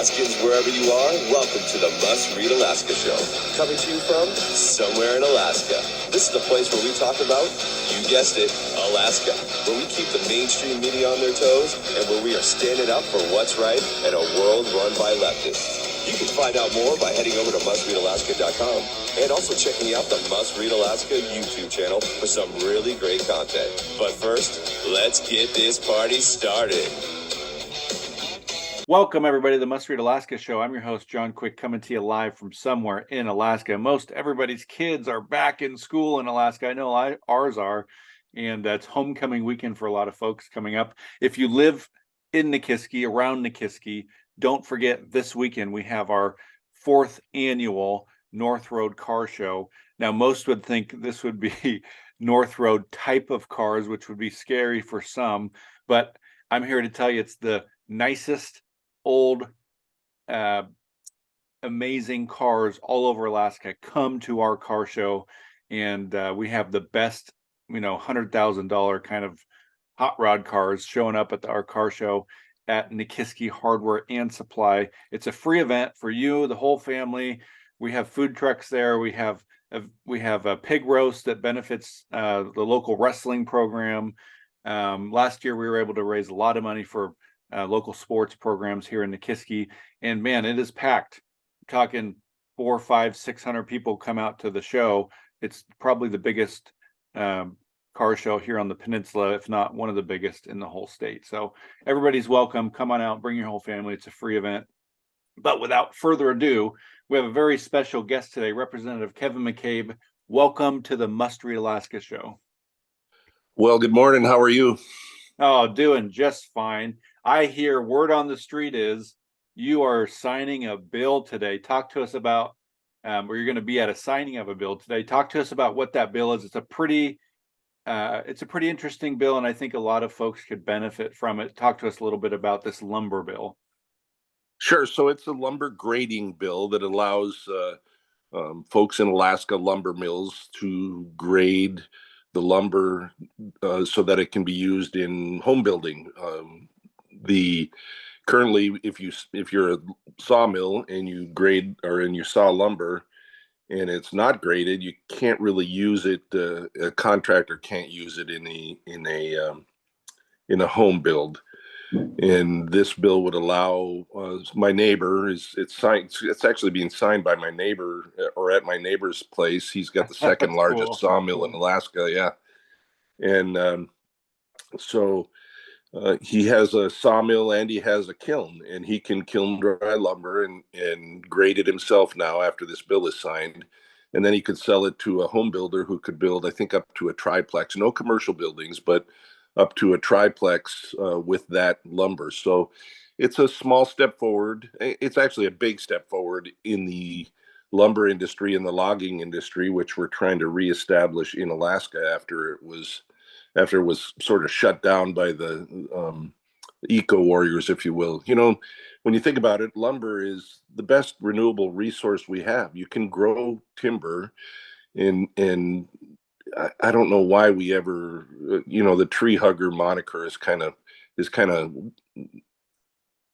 Alaskans, wherever you are, welcome to the Must Read Alaska Show. Coming to you from somewhere in Alaska. This is the place where we talk about, you guessed it, Alaska. Where we keep the mainstream media on their toes and where we are standing up for what's right in a world run by leftists. You can find out more by heading over to mustreadalaska.com and also checking out the Must Read Alaska YouTube channel for some really great content. But first, let's get this party started. Welcome, everybody, to the Must Read Alaska Show. I'm your host, John Quick, coming to you live from somewhere in Alaska. Most everybody's kids are back in school in Alaska. I know ours are, and that's homecoming weekend for a lot of folks coming up. If you live in Nikiski, around Nikiski, don't forget this weekend we have our 4th annual North Road Car Show. Now, most would think this would be North Road type of cars, which would be scary for some, but I'm here to tell you it's the nicest old amazing cars all over Alaska. Come to our car show, and we have the best, $100,000 kind of hot rod cars showing up at our car show at Nikiski Hardware and Supply. It's a free event for you, the whole family. We have food trucks there. We have a pig roast that benefits the local wrestling program. Last year we were able to raise a lot of money for local sports programs here in Nikiski, and man, it is packed. I'm talking 400, 500, 600 people come out to the show. It's probably the biggest car show here on the peninsula, if not one of the biggest in the whole state. So everybody's welcome. Come on out, bring your whole family. It's a free event. But without further ado, we have a very special guest today, Representative Kevin McCabe. Welcome to the Must Read Alaska Show. Well, good morning. How are you? Oh, doing just fine. I hear word on the street is you are signing a bill today. Talk to us about, or you're going to be at a signing of a bill today. Talk to us about what that bill is. It's a pretty interesting bill, and I think a lot of folks could benefit from it. Talk to us a little bit about this lumber bill. Sure. So it's a lumber grading bill that allows folks in Alaska lumber mills to grade the lumber so that it can be used in home building. Currently, if you're a sawmill and you grade and you saw lumber and it's not graded, you can't really use it. A contractor can't use it in a home build. And this bill would allow my neighbor it's signed. It's actually being signed by my neighbor or at my neighbor's place. He's got the second largest Cool. sawmill in Alaska. Yeah. And so he has a sawmill and he has a kiln, and he can kiln dry lumber and grade it himself now after this bill is signed. And then he could sell it to a home builder who could build, I think, up to a triplex, no commercial buildings, but up to a triplex with that lumber. So it's a small step forward. It's actually a big step forward in the lumber industry and the logging industry, which we're trying to reestablish in Alaska after it was sort of shut down by the eco warriors, if you will. When you think about it, lumber is the best renewable resource we have. You can grow timber, and I don't know why we ever, the tree hugger moniker is kind of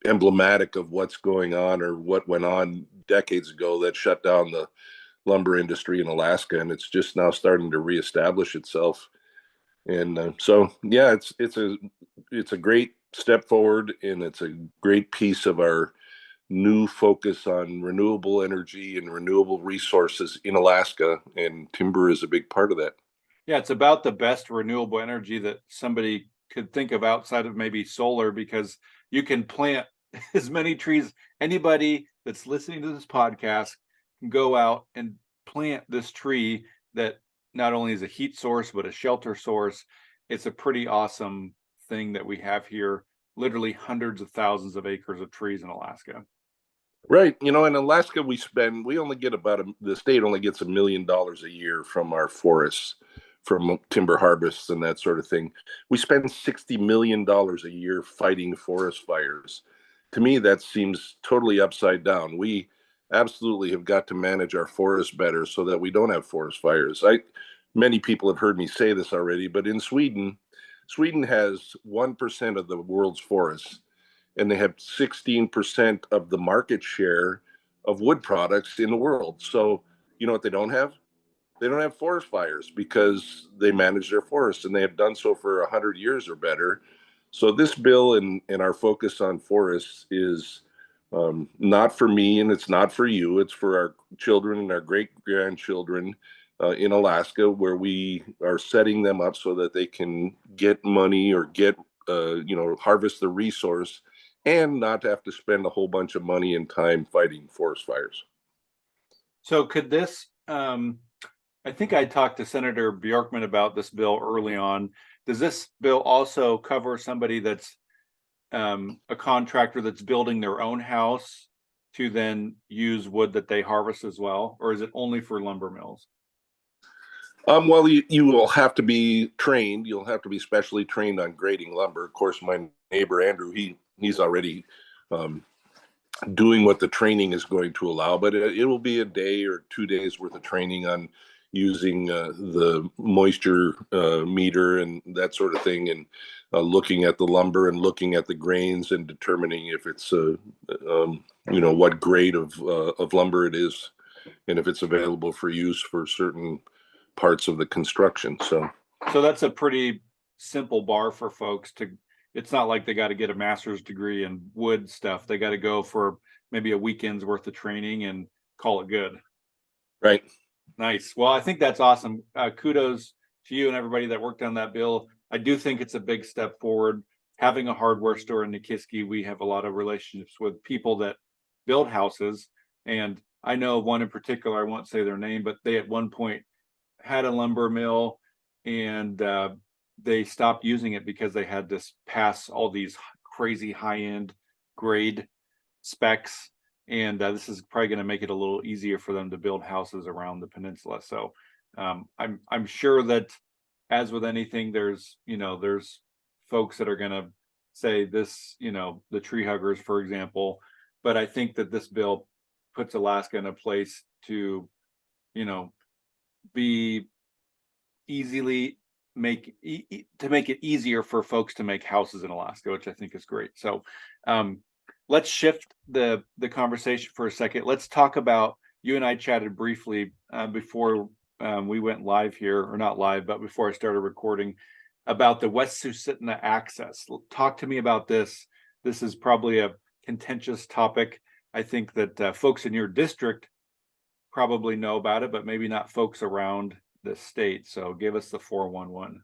emblematic of what's going on or what went on decades ago that shut down the lumber industry in Alaska, and it's just now starting to reestablish itself. And so, yeah, it's a great step forward, and it's a great piece of our new focus on renewable energy and renewable resources in Alaska, and timber is a big part of that. Yeah, it's about the best renewable energy that somebody could think of outside of maybe solar, because you can plant as many trees. Anybody that's listening to this podcast can go out and plant this tree that not only is a heat source, but a shelter source. It's a pretty awesome thing that we have here, literally hundreds of thousands of acres of trees in Alaska. Right. In Alaska, the state only gets $1 million a year from our forests, from timber harvests and that sort of thing. We spend $60 million a year fighting forest fires. To me, that seems totally upside down. We absolutely have got to manage our forests better so that we don't have forest fires. Many people have heard me say this already, but in Sweden has 1% of the world's forests. and they have 16% of the market share of wood products in the world. So you know what they don't have? They don't have forest fires because they manage their forests, and they have done so for 100 years or better. So this bill and our focus on forests is not for me, and it's not for you. It's for our children and our great grandchildren in Alaska, where we are setting them up so that they can get money or get harvest the resource and not have to spend a whole bunch of money and time fighting forest fires. So could this, I think I talked to Senator Bjorkman about this bill early on. Does this bill also cover somebody that's a contractor that's building their own house to then use wood that they harvest as well? Or is it only for lumber mills? Well, you will have to be trained. You'll have to be specially trained on grading lumber. Of course, my neighbor Andrew, he's already doing what the training is going to allow, but it will be a day or 2 days worth of training on using the moisture meter and that sort of thing, and looking at the lumber and looking at the grains and determining if it's what grade of lumber it is, and if it's available for use for certain parts of the construction. So that's a pretty simple bar for folks to. It's not like they got to get a master's degree in wood stuff. They got to go for maybe a weekend's worth of training and call it good. Right. Nice. Well, I think that's awesome. Kudos to you and everybody that worked on that bill. I do think it's a big step forward. Having a hardware store in Nikiski, we have a lot of relationships with people that build houses. And I know one in particular, I won't say their name, but they at one point had a lumber mill, and they stopped using it because they had to pass all these crazy high-end grade specs. And this is probably going to make it a little easier for them to build houses around the peninsula. So I'm sure that, as with anything, there's folks that are going to say this, the tree huggers, for example. But I think that this bill puts Alaska in a place to, be easily make it easier for folks to make houses in Alaska, which I think is great. So let's shift the conversation for a second. Let's talk about, you and I chatted briefly before we went live here, or not live, but before I started recording, about the West Susitna access. Talk to me about this. This is probably a contentious topic. I think that folks in your district probably know about it, but maybe not folks around the state. So give us the 411.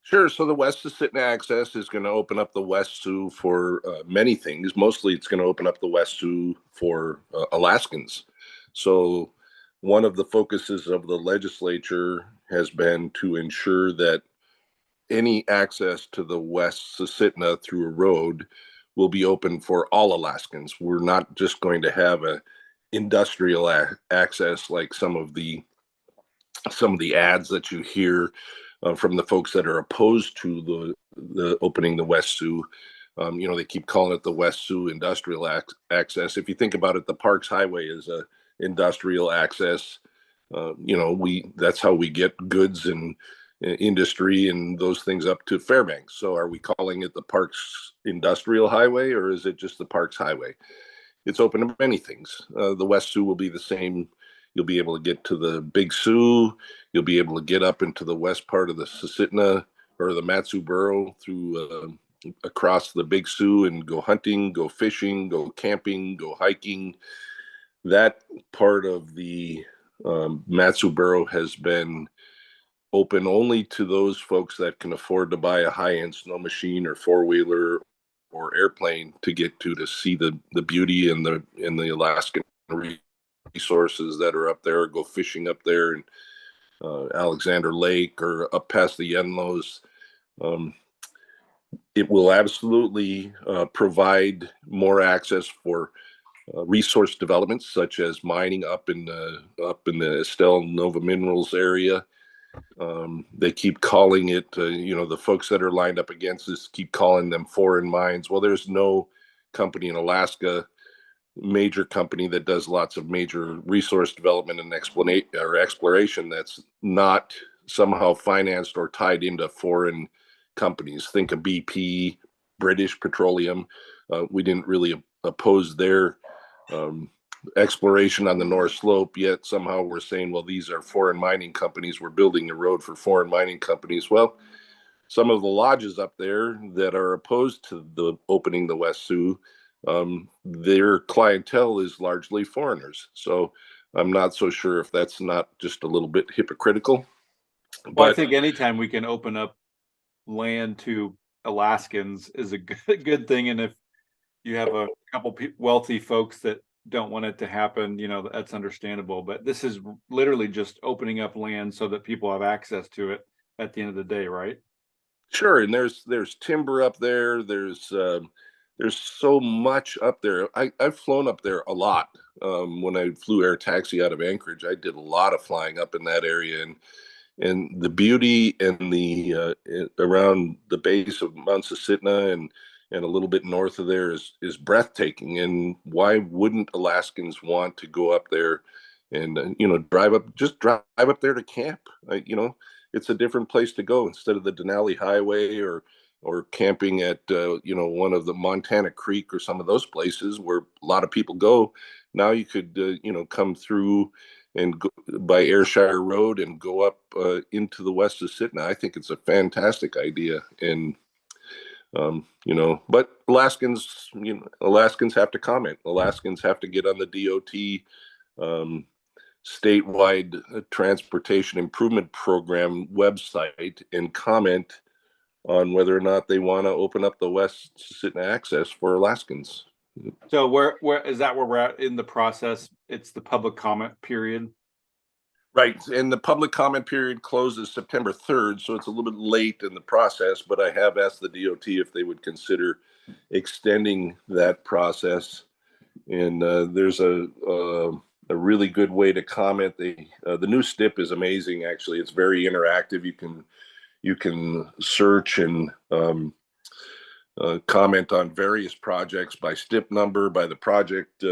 Sure. So the West Susitna access is going to open up the West Sioux for many things. Mostly it's going to open up the West Sioux for Alaskans. So one of the focuses of the legislature has been to ensure that any access to the West Susitna through a road will be open for all Alaskans. We're not just going to have a industrial access like some of the ads that you hear from the folks that are opposed to the opening the West Sioux. They keep calling it the West Sioux industrial access. If you think about it, the Parks Highway is a industrial access. That's how we get goods and industry and those things up to Fairbanks. So are we calling it the Parks Industrial Highway, or is it just the Parks Highway? It's open to many things. The West Sioux will be the same. You'll be able to get to the Big Sioux. You'll be able to get up into the west part of the Susitna or the Matsu Borough through across the Big Sioux and go hunting, go fishing, go camping, go hiking. That part of the Matsu Borough has been open only to those folks that can afford to buy a high-end snow machine or four-wheeler or airplane to get to see the beauty and the Alaskan resources that are up there, go fishing up there in Alexander Lake or up past the Yenlos. It will absolutely provide more access for resource developments, such as mining up in the Estelle Nova Minerals area. They keep calling it, the folks that are lined up against this keep calling them foreign mines. Well, there's no company in Alaska, major company, that does lots of major resource development and exploration that's not somehow financed or tied into foreign companies. Think of BP, British Petroleum. We didn't really oppose their exploration on the North Slope, yet somehow we're saying, well, these are foreign mining companies. We're building a road for foreign mining companies. Well, some of the lodges up there that are opposed to the opening the West Sioux, their clientele is largely foreigners. So I'm not so sure if that's not just a little bit hypocritical. Well, I But think anytime we can open up land to Alaskans is a good thing. And if you have a couple wealthy folks that don't want it to happen, that's understandable. But this is literally just opening up land so that people have access to it at the end of the day, right? sure, and there's timber up there. There's so much up there. I've flown up there a lot. When I flew air taxi out of Anchorage, I did a lot of flying up in that area, and the beauty and the around the base of Mount Susitna and a little bit north of there is breathtaking. And why wouldn't Alaskans want to go up there and drive up there to camp? It's a different place to go instead of the Denali Highway or camping at one of the Montana Creek or some of those places where a lot of people go. Now you could come through and go by Ayrshire Road and go up into the west of Sitna. I think it's a fantastic idea, and but Alaskans have to comment. Alaskans have to get on the DOT statewide transportation improvement program website and comment on whether or not they want to open up the west Sitna access for Alaskans. So where is that where we're at in the process? It's the public comment period. Right. And the public comment period closes September 3rd, so it's a little bit late in the process, but I have asked the DOT if they would consider extending that process. And there's a really good way to comment. The new STIP is amazing, actually. It's very interactive. You can search and comment on various projects by STIP number, by the project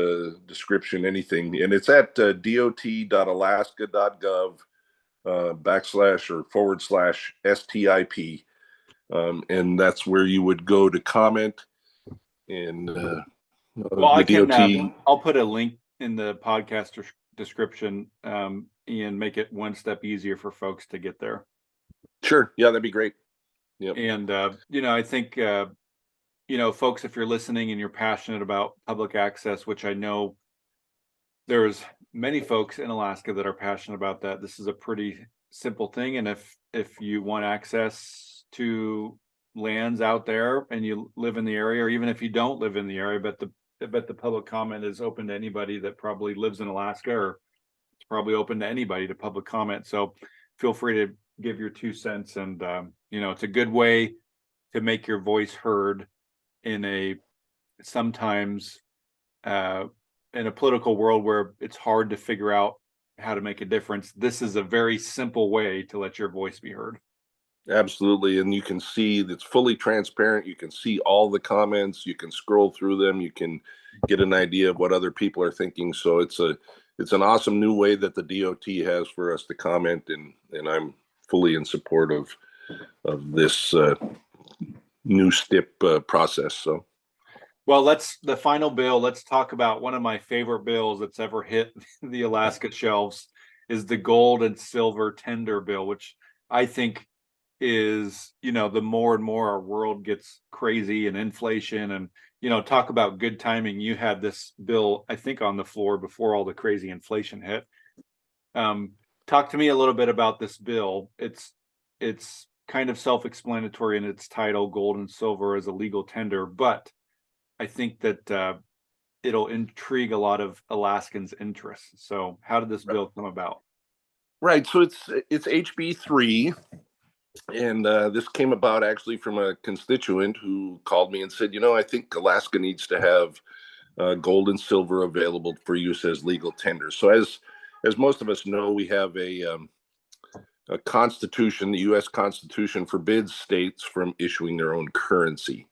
description, anything. And it's at dot.alaska.gov /or/STIP. And that's where you would go to comment. And Well, I can, DOT. I'll put a link in the podcast description and make it one step easier for folks to get there. Sure. Yeah, that'd be great. Yep. And, I think, folks, if you're listening and you're passionate about public access, which I know there's many folks in Alaska that are passionate about that, this is a pretty simple thing. And if you want access to lands out there and you live in the area, or even if you don't live in the area, but the public comment is open to anybody that probably lives in Alaska, or it's probably open to anybody to public comment. So feel free to give your 2 cents. And, it's a good way to make your voice heard in a sometimes in a political world where it's hard to figure out how to make a difference. This is a very simple way to let your voice be heard. Absolutely. And you can see it's fully transparent. You can see all the comments. You can scroll through them. You can get an idea of what other people are thinking. So it's an awesome new way that the DOT has for us to comment. And I'm fully in support of this new STIP process. So. Well, the final bill, let's talk about one of my favorite bills that's ever hit the Alaska shelves is the gold and silver tender bill, which I think is, the more and more our world gets crazy and inflation and, talk about good timing. You had this bill, I think, on the floor before all the crazy inflation hit. Talk to me a little bit about this bill. It's kind of self-explanatory in its title, gold and silver as a legal tender, but I think that it'll intrigue a lot of Alaskans' interests. So how did this bill come about? Right. So it's HB 3. And this came about actually from a constituent who called me and said, I think Alaska needs to have gold and silver available for use as legal tenders. So as most of us know, we have a constitution. The U.S. Constitution forbids states from issuing their own currency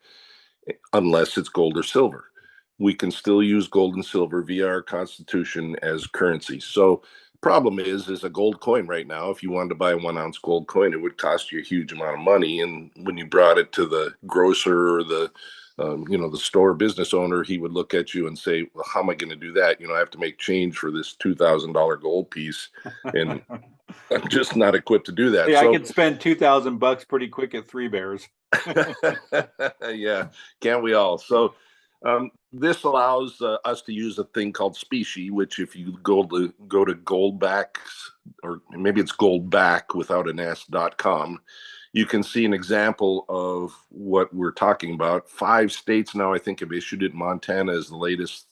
unless it's gold or silver. We can still use gold and silver via our constitution as currency. So problem is a gold coin right now. If you wanted to buy a 1 ounce gold coin, it would cost you a huge amount of money. And when you brought it to the grocer or the the store business owner, he would look at you and say, well, how am I going to do that? I have to make change for this $2,000 gold piece, and I'm just not equipped to do that. Hey, I could spend $2,000 pretty quick at Three Bears. Yeah, can't we all? So this allows us to use a thing called specie, which if you go to Goldbacks, or maybe it's Goldback without an s.com, you can see an example of what we're talking about. 5 states now, I think, have issued it. Montana is the latest.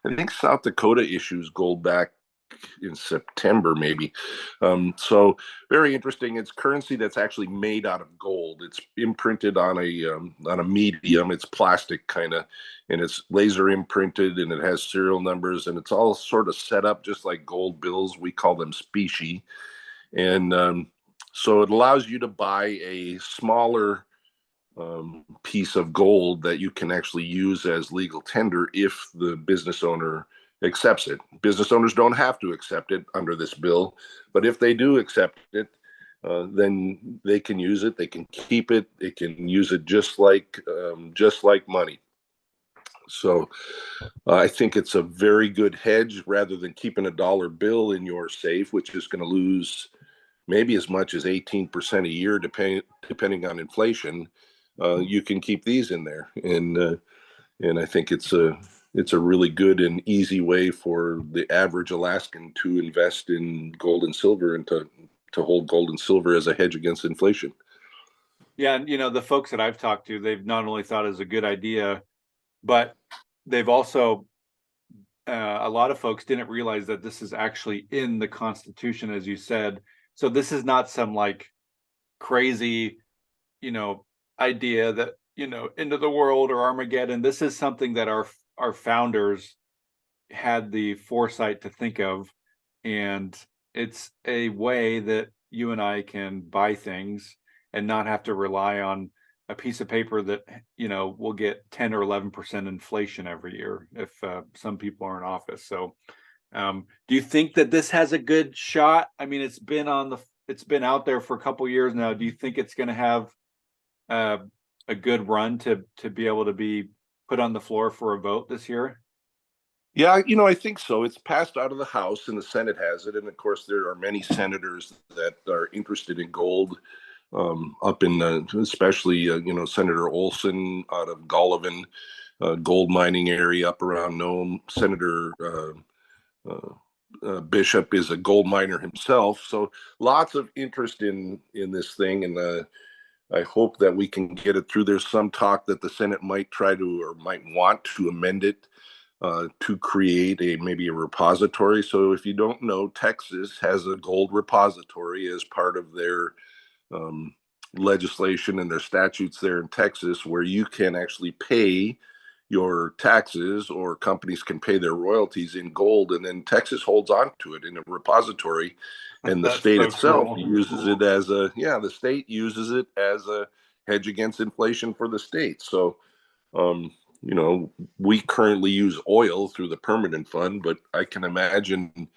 I think South Dakota issues Goldback in September, maybe. So very interesting. It's currency that's actually made out of gold. It's imprinted on a medium. It's plastic kind of, and it's laser imprinted, and it has serial numbers, and it's all sort of set up just like gold bills. We call them specie, and so it allows you to buy a smaller piece of gold that you can actually use as legal tender if the business owner accepts it. Business owners don't have to accept it under this bill, but if they do accept it, then they can use it. They can keep it. They can use it just like money. So I think it's a very good hedge rather than keeping a dollar bill in your safe, which is going to lose maybe as much as 18% a year, depending on inflation. You can keep these in there, and I think it's a really good and easy way for the average Alaskan to invest in gold and silver, and to hold gold and silver as a hedge against inflation. Yeah, and the folks that I've talked to, they've not only thought it was a good idea, but they've also a lot of folks didn't realize that this is actually in the Constitution, as you said. So this is not some like crazy, idea that, end of the world or Armageddon. This is something that our founders had the foresight to think of, and it's a way that you and I can buy things and not have to rely on a piece of paper that will get 10 or 11% inflation every year if some people are in office. So do you think that this has a good shot? I mean, it's been out there for a couple of years now. Do you think it's going to have a good run to be able to be put on the floor for a vote this year? Yeah, I think so. It's passed out of the House, and the Senate has it. And of course, there are many senators that are interested in gold, up in especially, Senator Olson out of Gullivan, gold mining area up around Nome. Senator Bishop is a gold miner himself. So lots of interest in this thing. And I hope that we can get it through. There's some talk that the Senate might try to, or might want to amend it to create maybe a repository. So if you don't know, Texas has a gold repository as part of their legislation and their statutes there in Texas, where you can actually pay your taxes, or companies can pay their royalties in gold, and then Texas holds on to it in a repository, and the state itself uses it as the state uses it as a hedge against inflation for the state. So we currently use oil through the permanent fund, but I can imagine.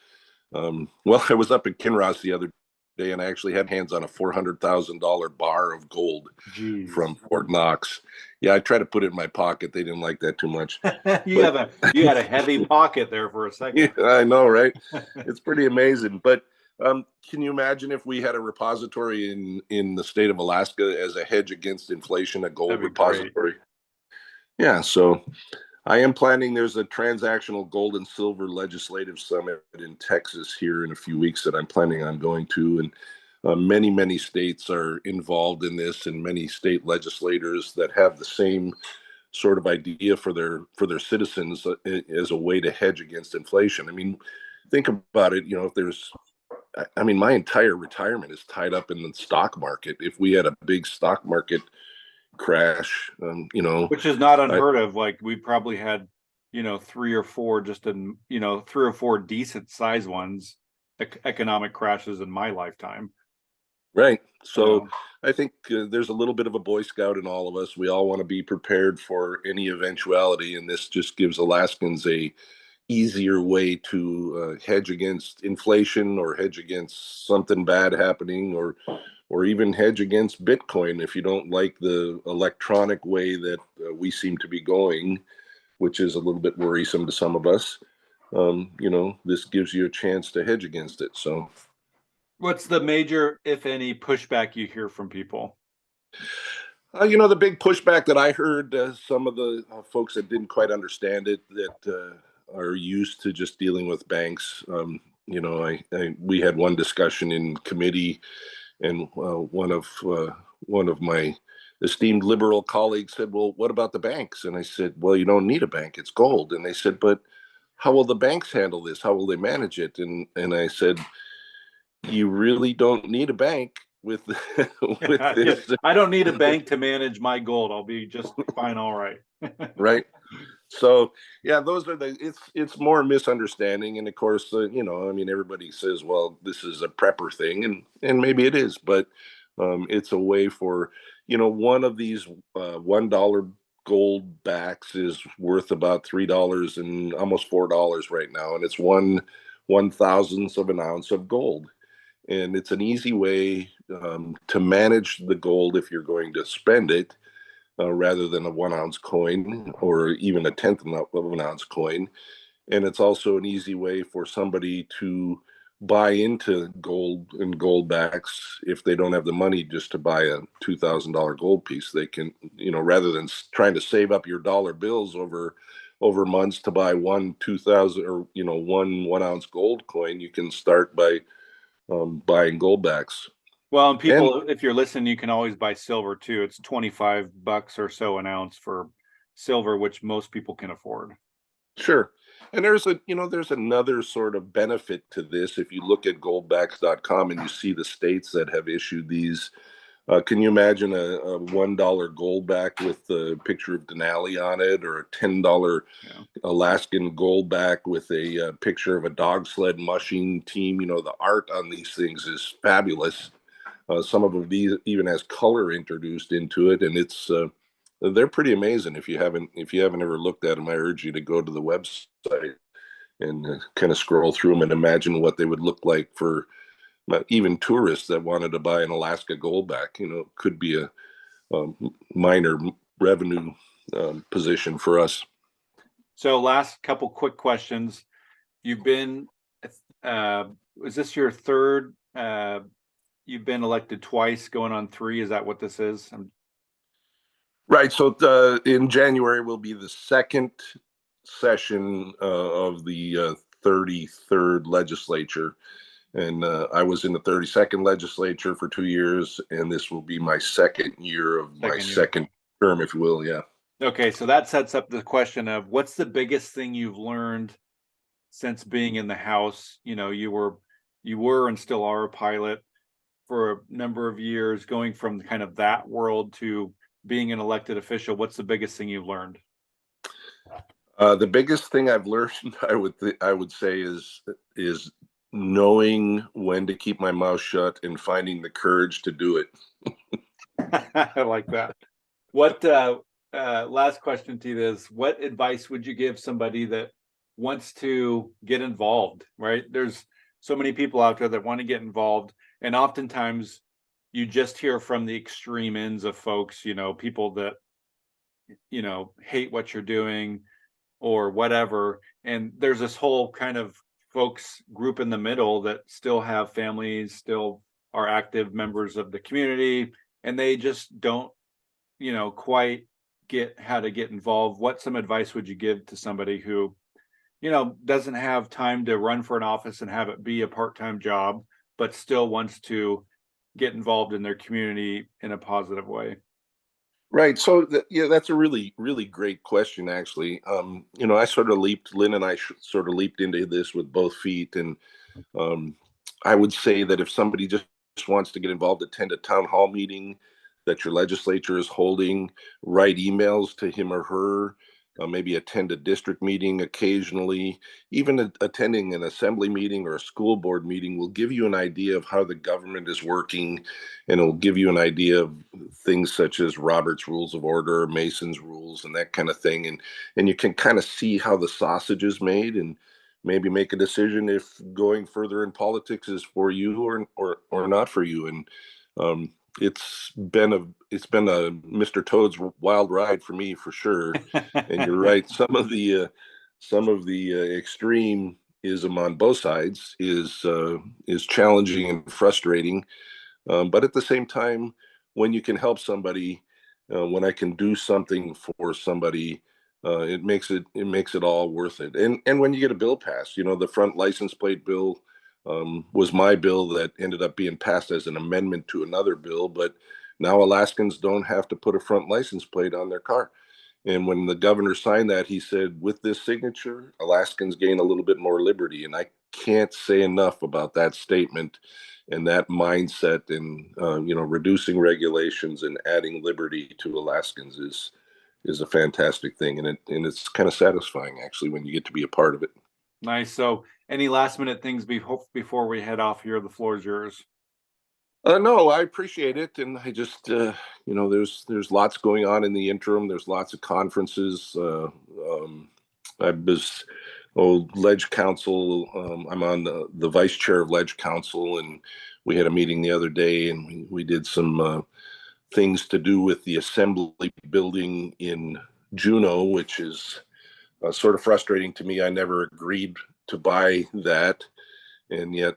Well, I was up in Kinross the other day, and I actually had hands on a $400,000 bar of gold. Jeez. From Fort Knox. Yeah, I tried to put it in my pocket. They didn't like that too much. You had a heavy pocket there for a second. Yeah, I know, right? It's pretty amazing. But can you imagine if we had a repository in the state of Alaska as a hedge against inflation, a gold repository? Great. Yeah, so I am planning. There's a transactional gold and silver legislative summit in Texas here in a few weeks that I'm planning on going to, and many states are involved in this, and many state legislators that have the same sort of idea for their citizens as a way to hedge against inflation. I mean, think about it. My entire retirement is tied up in the stock market. If we had a big stock market crash, which is not unheard of. Like, we probably had 3 or 4 3 or 4 decent size ones, economic crashes in my lifetime. Right. So I think there's a little bit of a Boy Scout in all of us. We all want to be prepared for any eventuality, and this just gives Alaskans a easier way to hedge against inflation or hedge against something bad happening, or even hedge against Bitcoin if you don't like the electronic way that we seem to be going, which is a little bit worrisome to some of us. This gives you a chance to hedge against it. So, What's the major, if any, pushback you hear from people? the big pushback that I heard, some of the folks that didn't quite understand it, that are used to just dealing with banks. We had one discussion in committee, and one of my esteemed liberal colleagues said, "Well, what about the banks?" And I said, "Well, you don't need a bank; it's gold." And they said, "But how will the banks handle this? How will they manage it?" And I said, "You really don't need a bank with with Yeah, this, I don't need a bank to manage my gold. I'll be just fine. All right. right?" So yeah, those are it's more misunderstanding, and of course, everybody says, "Well, this is a prepper thing," and maybe it is, but it's a way for one of these $1 gold backs is worth about $3 and almost $4 right now, and it's 1/1000th of an ounce of gold. And it's an easy way to manage the gold if you're going to spend it, rather than a 1 ounce coin or even a tenth of an ounce coin. And it's also an easy way for somebody to buy into gold and gold backs if they don't have the money just to buy a $2,000 gold piece. They can, rather than trying to save up your dollar bills over months to buy one 2,000 or one ounce gold coin, you can start by buying gold backs. Well, and And people, if you're listening, you can always buy silver too. It's $25 or so an ounce for silver, which most people can afford. sure. And there's another sort of benefit to this. If you look at goldbacks.com and you see the states that have issued these, can you imagine a $1 gold back with the picture of Denali on it, or a $10 Alaskan gold back with a picture of a dog sled mushing team? The art on these things is fabulous. Some of them even has color introduced into it, and they're pretty amazing. If you haven't ever looked at them, I urge you to go to the website and kind of scroll through them and imagine what they would look like for even tourists that wanted to buy an Alaska goldback. Could be a minor revenue position for us. So last couple quick questions. You've been, is this your third? You've been elected twice, going on three. Is that what this is? Right. So in January will be the second session of the 33rd legislature. And I was in the 32nd legislature for 2 years, and this will be my second year of my second term, if you will. Yeah. Okay, so that sets up the question of what's the biggest thing you've learned since being in the House? You were and still are a pilot for a number of years, going from kind of that world to being an elected official. What's the biggest thing you've learned? The biggest thing I've learned, I would say, is knowing when to keep my mouth shut and finding the courage to do it. I like that. What last question to you is, what advice would you give somebody that wants to get involved? Right, there's so many people out there that want to get involved, and oftentimes you just hear from the extreme ends of folks, people that hate what you're doing or whatever, and there's this whole kind of folks group in the middle that still have families, still are active members of the community, and they just don't quite get how to get involved. What some advice would you give to somebody who doesn't have time to run for an office and have it be a part-time job, but still wants to get involved in their community in a positive way? Right. So that's a really, really great question, actually. Lynn and I sort of leaped into this with both feet. And I would say that if somebody just wants to get involved, attend a town hall meeting that your legislature is holding, write emails to him or her, maybe attend a district meeting occasionally, even attending an assembly meeting or a school board meeting will give you an idea of how the government is working, and it'll give you an idea of things such as Robert's Rules of Order, Mason's rules, and that kind of thing. And you can kind of see how the sausage is made, and maybe make a decision if going further in politics is for you or not for you. And um, it's been a Mr. Toad's wild ride for me, for sure. And you're right, some of the extremism on both sides is challenging and frustrating. But at the same time, when you can help somebody, when I can do something for somebody, it makes it all worth it. And when you get a bill passed, the front license plate bill was my bill that ended up being passed as an amendment to another bill. But now Alaskans don't have to put a front license plate on their car. And when the governor signed that, he said, with this signature, Alaskans gain a little bit more liberty. And I can't say enough about that statement and that mindset. And reducing regulations and adding liberty to Alaskans is a fantastic thing, and it's kind of satisfying, actually, when you get to be a part of it. Nice. So any last minute things before we head off here? The floor is yours. No, I appreciate it, and I just there's lots going on in the interim. There's lots of conferences. I was Ledge Council. I'm on the vice chair of Ledge Council, and we had a meeting the other day, and we did some things to do with the assembly building in Juneau, which is sort of frustrating to me. I never agreed to buy that, and yet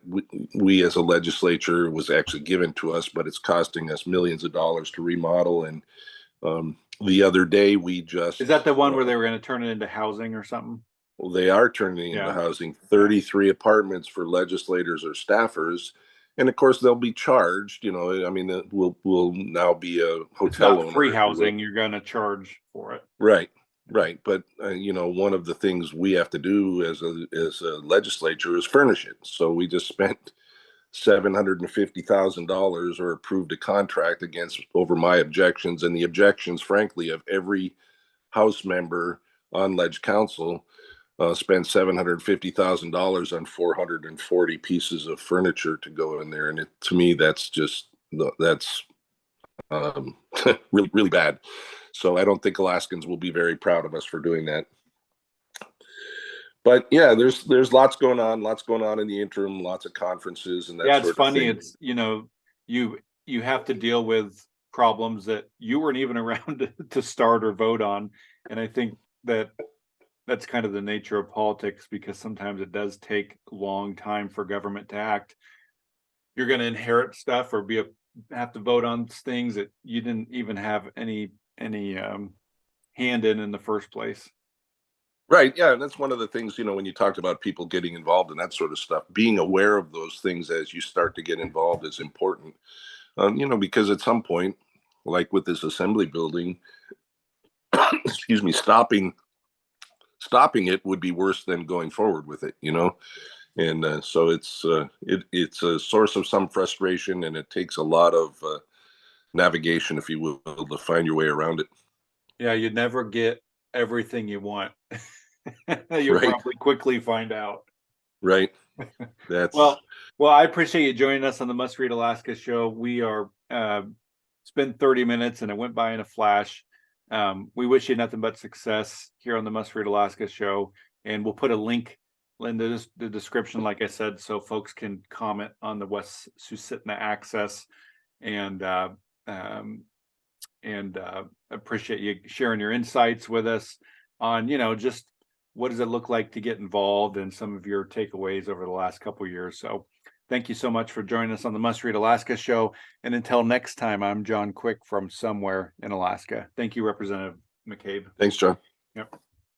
we as a legislature was actually given to us, but it's costing us millions of dollars to remodel. And the other day is that the one where they were going to turn it into housing or something? Well, they are turning into housing, 33 apartments for legislators or staffers. And of course, they'll be charged. I mean, we'll now be a hotel owner. Free housing, you're going to charge for it. Right. But one of the things we have to do as a legislature is furnish it. So we just spent $750,000 or approved a contract over my objections and the objections, frankly, of every House member on Ledge Council. Spent $750,000 on 440 pieces of furniture to go in there, and to me, that's really, really bad. So I don't think Alaskans will be very proud of us for doing that. But yeah, there's lots going on in the interim, lots of conferences and that. Yeah, it's funny. It's you have to deal with problems that you weren't even around to start or vote on, and I think that's kind of the nature of politics, because sometimes it does take a long time for government to act. You're going to inherit stuff or have to vote on things that you didn't even have any hand in the first place. Right. Yeah. And that's one of the things, when you talked about people getting involved in that sort of stuff, being aware of those things as you start to get involved is important. Because at some point, like with this assembly building, excuse me, stopping it would be worse than going forward with it, and so it's a source of some frustration, and it takes a lot of navigation, if you will, to find your way around it. Yeah, you'd never get everything you want. You'll probably quickly find out. Right. That's well, I appreciate you joining us on the Must Read Alaska show. We are it's been 30 minutes and it went by in a flash. We wish you nothing but success here on the Must Read Alaska show, and we'll put a link in the description, like I said, so folks can comment on the West Susitna access, and appreciate you sharing your insights with us on just what does it look like to get involved and some of your takeaways over the last couple of years. So thank you so much for joining us on the Must Read Alaska show. And until next time, I'm John Quick from somewhere in Alaska. Thank you, Representative McCabe. Thanks, John. Yep.